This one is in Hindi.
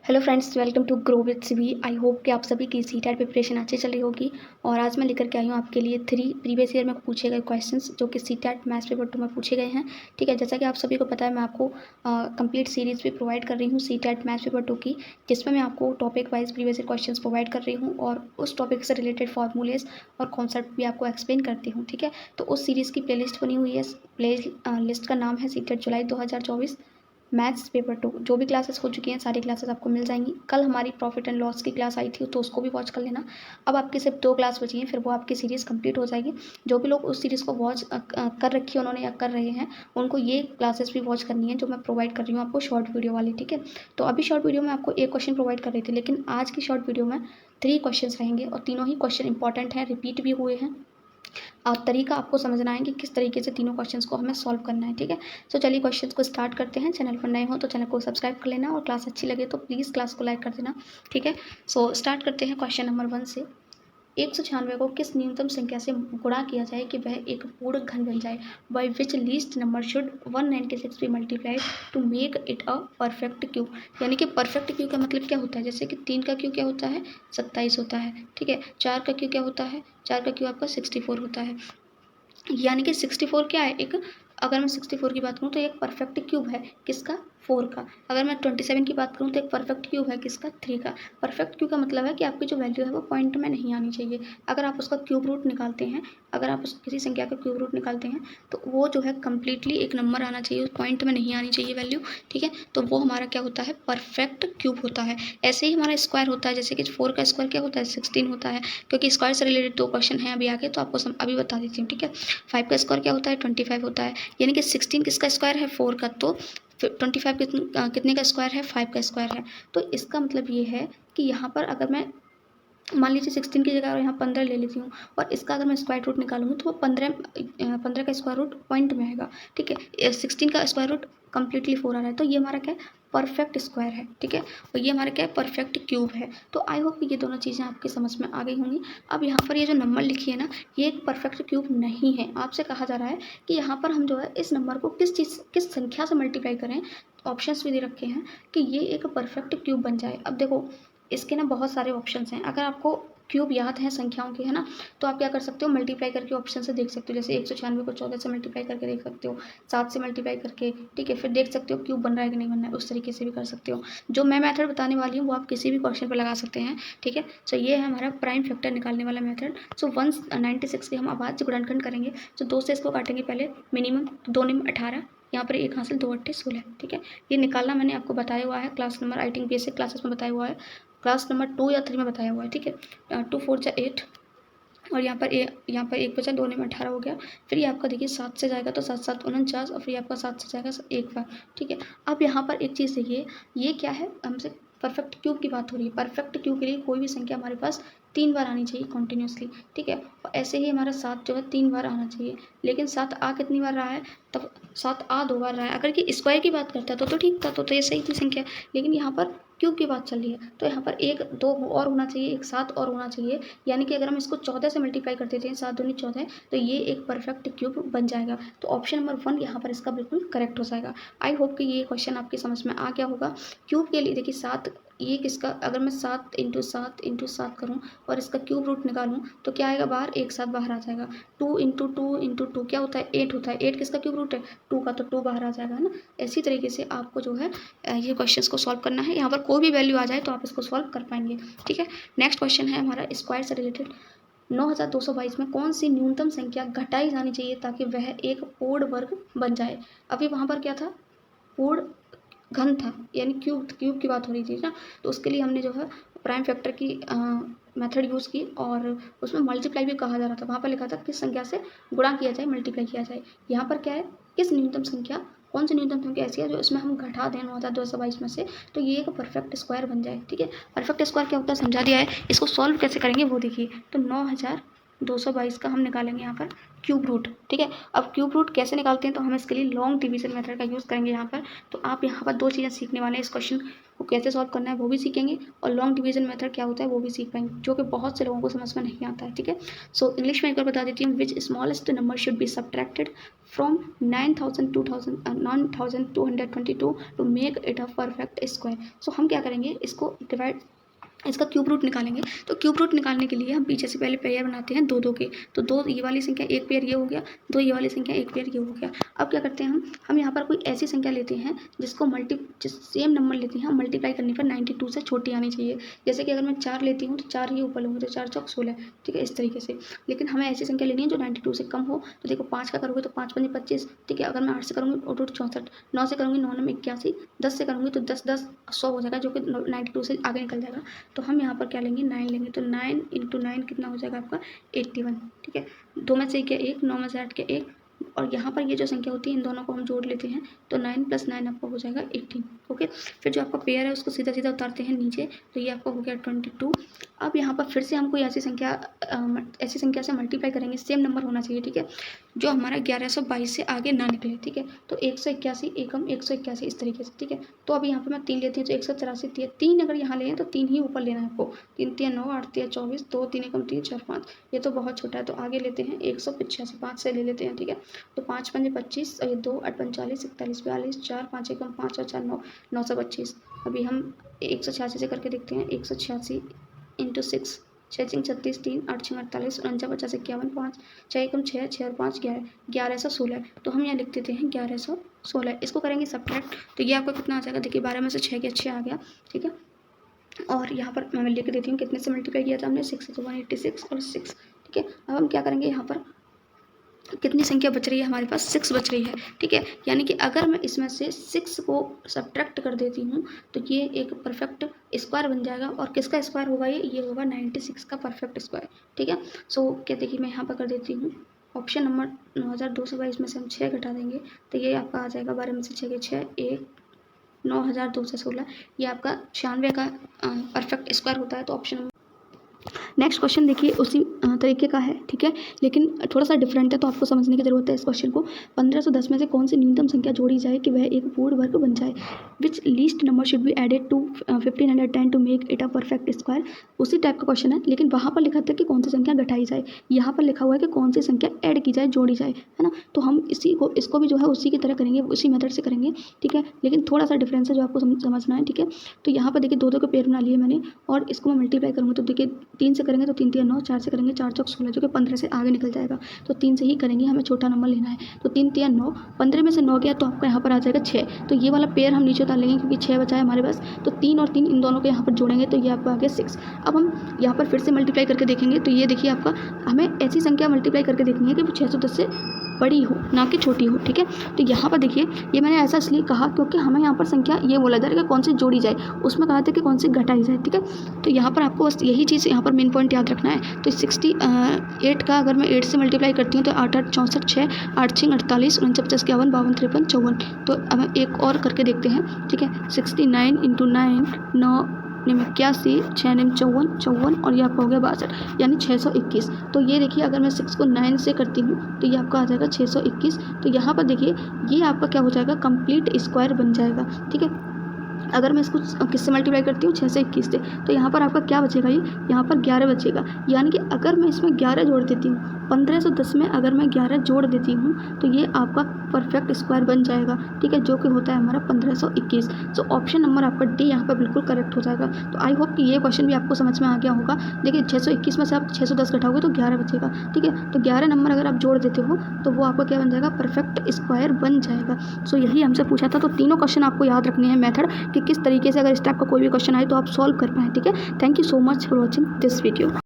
Hello friends, welcome to grow with CV. I hope कि आप सभी की सीटेट प्रिपरेशन अच्छी चल रही होगी। और आज मैं लेकर के आई हूँ आपके लिए 3 प्रीवियस ईयर में पूछे गए क्वेश्चंस जो कि सीटेट मैथ्स पेपर 2 में पूछे गए हैं। ठीक है, जैसा कि आप सभी को पता है, मैं आपको कंप्लीट सीरीज़ भी प्रोवाइड कर रही हूँ सीटेट मैथ्स पेपर 2 की, जिसमें मैं आपको topic wise previous year question provide कर रही हूँ और उस टॉपिक से रिलेटेड फॉर्मूलेज और कॉन्सेप्ट भी आपको एक्सप्लेन करती हूँ। ठीक है, तो उस सीरीज़ की प्ले बनी हुई है। प्ले लिस्ट का नाम है सीटेट जुलाई 2024 मैथ्स पेपर 2। जो भी क्लासेस हो चुकी हैं सारी क्लासेस आपको मिल जाएंगी। कल हमारी प्रॉफिट एंड लॉस की क्लास आई थी तो उसको भी वॉच कर लेना। अब आपकी सिर्फ 2 क्लास बची हैं, फिर वो आपकी सीरीज़ कंप्लीट हो जाएगी। जो भी लोग उस सीरीज़ को वॉच कर रखी है उन्होंने या कर रहे हैं, उनको ये क्लासेस भी वॉच करनी है जो मैं प्रोवाइड कर रही हूँ आपको शॉर्ट वीडियो वाली। ठीक है, तो अभी शॉर्ट वीडियो में आपको एक क्वेश्चन प्रोवाइड कर रही थी, लेकिन आज की शॉर्ट वीडियो में 3 क्वेश्चन रहेंगे और तीनों ही क्वेश्चन इंपॉर्टेंट हैं, रिपीट भी हुए हैं। और तरीका आपको समझना है कि किस तरीके से तीनों क्वेश्चंस को हमें सॉल्व करना है। ठीक है, तो चलिए क्वेश्चंस को स्टार्ट करते हैं। चैनल पर नए हो तो चैनल को सब्सक्राइब कर लेना और क्लास अच्छी लगे तो प्लीज़ क्लास को लाइक कर देना। ठीक है, सो स्टार्ट करते हैं क्वेश्चन नंबर 1 से। 196 को किस न्यूनतम संख्या से गुणा किया जाए कि वह एक पूर्ण घन बन जाए? By which least number should 196 be multiplied to make it a perfect cube? यानी कि परफेक्ट क्यूब का मतलब क्या होता है? जैसे कि 3 का क्यूब क्या होता है? 27 होता है। ठीक है, 4 का क्यूब क्या होता है? 4 का क्यूब आपका 64 होता है। यानी कि 64 क्या है? एक, अगर मैं 64 की बात करूँ तो एक परफेक्ट क्यूब है किसका? 4 का। अगर मैं 27 की बात करूँ तो एक परफेक्ट क्यूब है किसका? 3 का। परफेक्ट क्यूब का मतलब है कि आपकी जो वैल्यू है वो पॉइंट में नहीं आनी चाहिए। अगर आप उसका क्यूब रूट निकालते हैं, अगर आप किसी संख्या का क्यूब रूट निकालते हैं तो वो जो है कंप्लीटली एक नंबर आना चाहिए, उस पॉइंट में नहीं आनी चाहिए वैल्यू। ठीक है, तो वो हमारा क्या होता है? परफेक्ट क्यूब होता है। ऐसे ही हमारा स्क्वायर होता है, जैसे कि 4 का स्क्वायर क्या होता है? 16 होता है। क्योंकि स्क्वायर से रिलेटेड 2 क्वेश्चन हैं अभी आगे, तो आपको अभी बता देती हूँ। ठीक है, 5 का स्क्वायर क्या होता है? 25 होता है। यानी कि 16 किसका स्क्वायर है? 4 का। तो 25 कितने का स्क्वायर है? 5 का स्क्वायर है। तो इसका मतलब ये है कि यहाँ पर अगर मैं मान लीजिए 16 की जगह और यहाँ 15 ले लेती हूँ और इसका अगर मैं स्क्वायर रूट निकालूंगी तो वो 15 का स्क्वायर रूट पॉइंट में आएगा। ठीक है, 16 का स्क्वायर रूट कंप्लीटली 4 आ रहा है, तो ये हमारा क्या है? परफेक्ट स्क्वायर है। ठीक है, और ये हमारा क्या है? परफेक्ट क्यूब है। तो आई होप ये दोनों चीज़ें आपकी समझ में आ गई होंगी। अब यहाँ पर ये जो नंबर लिखी है ना, ये एक परफेक्ट क्यूब नहीं है। आपसे कहा जा रहा है कि यहाँ पर हम जो है इस नंबर को किस संख्या से मल्टीप्लाई करें। ऑप्शंस भी दे रखे हैं कि ये एक परफेक्ट क्यूब बन जाए। अब देखो, इसके ना बहुत सारे ऑप्शंस हैं। अगर आपको क्यूब याद है संख्याओं के, है ना, तो आप क्या कर सकते हो? मल्टीप्लाई करके ऑप्शन से देख सकते हो। जैसे 196 को 14 से मल्टीप्लाई करके देख सकते हो, 7 से मल्टीप्लाई करके। ठीक है, फिर देख सकते हो क्यूब बन रहा है कि नहीं बन रहा है, उस तरीके से भी कर सकते हो। जो मैं मेथड बताने वाली हूँ वो आप किसी भी क्वेश्चन पर लगा सकते हैं। ठीक है, सो ये है हमारा प्राइम फैक्टर निकालने वाला मेथड। सो 196 के हम आवाज़ गुणनखंड करेंगे। तो 2 से इसको काटेंगे पहले, मिनिमम 2 निम 18, यहाँ पर 1 हासिल 2 8 16। ठीक है, ये निकालना मैंने आपको बताया हुआ है class number, I think basic classes में बताया हुआ है, क्लास नंबर 2 या 3 में बताया हुआ है। ठीक है, 2 4 जा 8 और यहाँ पर 1 बचा, 2 में 18 हो गया। फिर ये आपका देखिए 7 से जाएगा तो 7 7 49 और फिर आपका 7 से जाएगा 1 बार। ठीक है, अब यहाँ पर एक चीज़ देखिए, ये क्या है? हमसे परफेक्ट क्यूब की बात हो रही है। परफेक्ट क्यूब के लिए कोई भी संख्या हमारे पास 3 बार आनी चाहिए कॉन्टिन्यूसली। ठीक है, और ऐसे ही हमारा 7 जो है 3 बार आना चाहिए। लेकिन 7 आ कितनी बार रहा है? तब 7 आ 2 बार रहा है। अगर कि स्क्वायर की बात करता तो ठीक था, तो ये सही थी संख्या। लेकिन यहाँ पर क्यूब की बात चल रही है, तो यहाँ पर 1 2 और होना चाहिए, एक 7 और होना चाहिए। यानी कि अगर हम इसको 14 से मल्टीप्लाई कर देते हैं, 7 दूनी 14, तो ये एक परफेक्ट क्यूब बन जाएगा। तो ऑप्शन नंबर 1 यहाँ पर इसका बिल्कुल करेक्ट हो जाएगा। आई होप कि ये क्वेश्चन आपकी समझ में आ गया होगा। क्यूब के लिए देखिए 7, ये किसका? अगर मैं 7 × 7 × 7 करूँ और इसका क्यूब रूट निकालूँ तो क्या आएगा बाहर? 1 7 बाहर आ जाएगा। 2 × 2 × 2 क्या होता है? 8 होता है। 8 किसका क्यूब रूट है? 2 का, तो 2 बाहर आ जाएगा, है ना। इसी तरीके से आपको जो है ये क्वेश्चंस को सॉल्व करना है। यहाँ पर कोई भी वैल्यू आ जाए तो आप इसको सॉल्व कर पाएंगे। ठीक है, नेक्स्ट क्वेश्चन है हमारा स्क्वायर से रिलेटेड। 9222 में कौन सी न्यूनतम संख्या घटाई जानी चाहिए ताकि वह एक पूर्ण वर्ग बन जाए? अभी वहाँ पर क्या था? पूर्ण घन था, यानी क्यूब की बात हो रही थी ना। तो उसके लिए हमने जो है प्राइम फैक्टर की मेथड यूज़ की और उसमें मल्टीप्लाई भी कहा जा रहा था। वहाँ पर लिखा था किस संख्या से गुणा किया जाए, मल्टीप्लाई किया जाए। यहाँ पर क्या है? किस न्यूनतम संख्या, कौन सी न्यूनतम संख्या ऐसी है जो इसमें हम घटा दें 9222 में से, तो ये एक परफेक्ट स्क्वायर बन जाए। ठीक है, परफेक्ट स्क्वायर क्या होता है समझा दिया है। इसको सॉल्व कैसे करेंगे वो देखिए। तो 9000 222 का हम निकालेंगे यहाँ पर क्यूब रूट। ठीक है, अब क्यूब रूट कैसे निकालते हैं, तो हम इसके लिए लॉन्ग डिवीजन मेथड का यूज़ करेंगे यहाँ पर। तो आप यहाँ पर 2 चीज़ें सीखने वाले हैं, इस क्वेश्चन को कैसे सॉल्व करना है वो भी सीखेंगे, और लॉन्ग डिवीजन मेथड क्या होता है वो भी सीख पाएंगे, जो कि बहुत से लोगों को समझ में नहीं आता है। ठीक है, सो इंग्लिश में एक बार बता देती हूँ, which smallest number should be subtracted from 9222 to make it a perfect square. So हम क्या करेंगे, इसको डिवाइड, इसका क्यूब रूट निकालेंगे। तो क्यूब रूट निकालने के लिए हम पीछे से पहले पेयर बनाते हैं 2 2 के। तो 2 ये वाली संख्या एक पेयर ये हो गया, 2 ये वाली संख्या एक पेयर ये हो गया। अब क्या करते हैं, हम यहाँ पर कोई ऐसी संख्या लेते हैं जिसको सेम नंबर लेते हैं, हम मल्टीप्लाई करने पर 92 से छोटी आनी चाहिए। जैसे कि अगर मैं 4 लेती हूँ तो 4 ही ऊपर लूँगी, तो 4 चौक 16। ठीक है, इस तरीके से। लेकिन हमें ऐसी संख्या लेनी है जो 92 से कम हो। तो देखो 5 का करोगे तो 5 5 25। ठीक है, अगर मैं 8 से करूँगी तो 64, 9 से करूँगी 9 9 81, 10 से करूँगी तो 10 10 100 हो जाएगा, जो कि 92 से आगे निकल जाएगा। तो हम यहाँ पर क्या लेंगे, 9 लेंगे। तो 9 × 9 कितना हो जाएगा आपका 81। ठीक है, 2 में से क्या 1, 9 में से 8 क्या 1, और यहाँ पर ये जो संख्या होती है इन दोनों को हम जोड़ लेते हैं, तो 9 + 9 आपका हो जाएगा 18। ओके, फिर जो आपका पेयर है उसको सीधा सीधा उतारते हैं नीचे, तो ये आपका हो गया 22। अब यहाँ पर फिर से हम कोई ऐसी संख्या से मल्टीप्लाई करेंगे, सेम नंबर होना चाहिए। ठीक है, जो हमारा 1122 से आगे ना निकले। ठीक है, तो 181 एकम 181 इस तरीके से। ठीक है, तो अभी यहाँ पर मैं 3 लेती हूँ, तो 184 3 अगर यहाँ लें तो 3 ही ऊपर लेना है आपको। 3 3 9, 8 3 24, 2 3 एकम 3 4 5, ये तो बहुत छोटा है, तो आगे लेते हैं 185, 5 से ले लेते हैं। ठीक है, तो 5 5 25, और ये 2 8 45 41 42, 4 5 एकम 5 और 4 9 925। अभी हम 186 से करके देखते हैं, 186 × 6, 6 6 36, 3 8 6 48, 49 50 51, 5 6 एकम 6 6 और 5 11, 1116। तो हम यहाँ लिख देते हैं 1116। इसको करेंगे सब्ट्रैक्ट, तो ये आपको कितना आ जाएगा, देखिए 12 में से 6 के 6 आ गया। ठीक है, और यहाँ पर मैं लिख देती हूँ कितने से मल्टीप्लाई किया था हमने, 6 तो 186 और 6। ठीक है, अब हम क्या करेंगे, यहाँ पर कितनी संख्या बच रही है हमारे पास, 6 बच रही है। ठीक है, यानी कि अगर मैं इसमें से 6 को सब्ट्रैक्ट कर देती हूँ तो ये एक परफेक्ट स्क्वायर बन जाएगा। और किसका स्क्वायर होगा, ये होगा 96 का परफेक्ट स्क्वायर। ठीक है, सो क्या देखिए मैं यहाँ पर कर देती हूँ, ऑप्शन नंबर 9222 में से हम 6 घटा देंगे, तो ये आपका आ जाएगा 12 में से 6 के 6 1, 9216, ये आपका 96 का परफेक्ट स्क्वायर होता है। तो ऑप्शन नेक्स्ट क्वेश्चन देखिए उसी तरीके का है। ठीक है, लेकिन थोड़ा सा डिफरेंट है, तो आपको समझने की जरूरत है इस क्वेश्चन को। 1510 में से कौन सी न्यूनतम संख्या जोड़ी जाए कि वह एक पूर्ण वर्ग बन जाए। Which least number should be added to 1510 to make it a perfect square. उसी टाइप का क्वेश्चन है, लेकिन वहाँ पर लिखा था कि कौन सी संख्या घटाई जाए, यहाँ पर लिखा हुआ है कि कौन सी संख्या ऐड की जाए, जोड़ी जाए, है ना। तो हम इसको भी जो है उसी की तरह करेंगे, उसी मेथड से करेंगे। ठीक है, लेकिन थोड़ा सा डिफरेंस है जो आपको समझना है। ठीक है, तो यहाँ पर देखिए 2 2 के पेयर बना लिए मैंने, और इसको मैं मल्टीप्लाई करूँगा तो देखिए 3 से करेंगे तो 3 3 9, 4 से करेंगे 4 चौक 16, जो कि 15 से आगे निकल जाएगा। तो 3 से ही करेंगे, हमें छोटा नंबर लेना है। तो 3 3 9, 15 में से 9 गया तो आपका यहाँ पर आ जाएगा 6। तो ये वाला पेयर हम नीचे उतार लेंगे क्योंकि 6 बचा है हमारे पास। तो 3 और 3 इन दोनों को यहाँ पर जोड़ेंगे तो ये आपका आ गया 6। अब हम यहाँ पर फिर से मल्टीप्लाई करके देखेंगे, तो ये देखिए आपका, हमें ऐसी संख्या मल्टीप्लाई करके देखनी है कि वो 610 से बड़ी हो, ना कि छोटी हो। ठीक है, तो यहाँ पर देखिए ये मैंने ऐसा इसलिए कहा क्योंकि हमें यहाँ पर संख्या ये बोला जा रहा है कि कौन सी जोड़ी जाए, उसमें कहा था कि कौन सी घटाई जाए। ठीक है, तो यहाँ पर आपको बस यही चीज़ यहाँ पर मेन पॉइंट याद रखना है। तो 68 का अगर मैं 8 से मल्टीप्लाई करती हूँ तो 8 8 64 6, 8 6 48, 49 50 51 52 53 54। तो अब हम एक और करके देखते हैं। ठीक है, 69 × 9 9 81, 6 9 54 54, और ये आपका हो गया 62, यानी 621। तो ये देखिए अगर मैं 6 को 9 से करती हूँ तो ये आपका आ जाएगा 621। तो यहाँ पर देखिए ये आपका क्या हो जाएगा, कंप्लीट स्क्वायर बन जाएगा। ठीक है, अगर मैं इसको किससे मल्टीप्लाई करती हूँ, 6 से 21 से, तो यहाँ पर आपका क्या बचेगा, ये यहाँ पर 11 बचेगा। यानी कि अगर मैं इसमें 11 जोड़ देती हूँ, 1510 में अगर मैं 11 जोड़ देती हूँ तो ये आपका परफेक्ट स्क्वायर बन जाएगा। ठीक है, जो कि होता है हमारा 1521। सो ऑप्शन नंबर आपका डी यहाँ पर बिल्कुल करेक्ट हो जाएगा। तो आई होप कि ये क्वेश्चन भी आपको समझ में आ गया होगा। देखिए 621 में से आप 610 घटाओगे तो 11 बचेगा। ठीक है, तो 11 नंबर अगर आप जोड़ देते हो तो वो आपका क्या बन जाएगा, परफेक्ट स्क्वायर बन जाएगा। सो यही हमसे पूछा था। तो तीनों क्वेश्चन आपको याद रखने हैं मेथड, कि किस तरीके से अगर इस टाइप का कोई भी क्वेश्चन आए तो आप सॉल्व कर पाएँ। ठीक है, thank you so much for watching this video.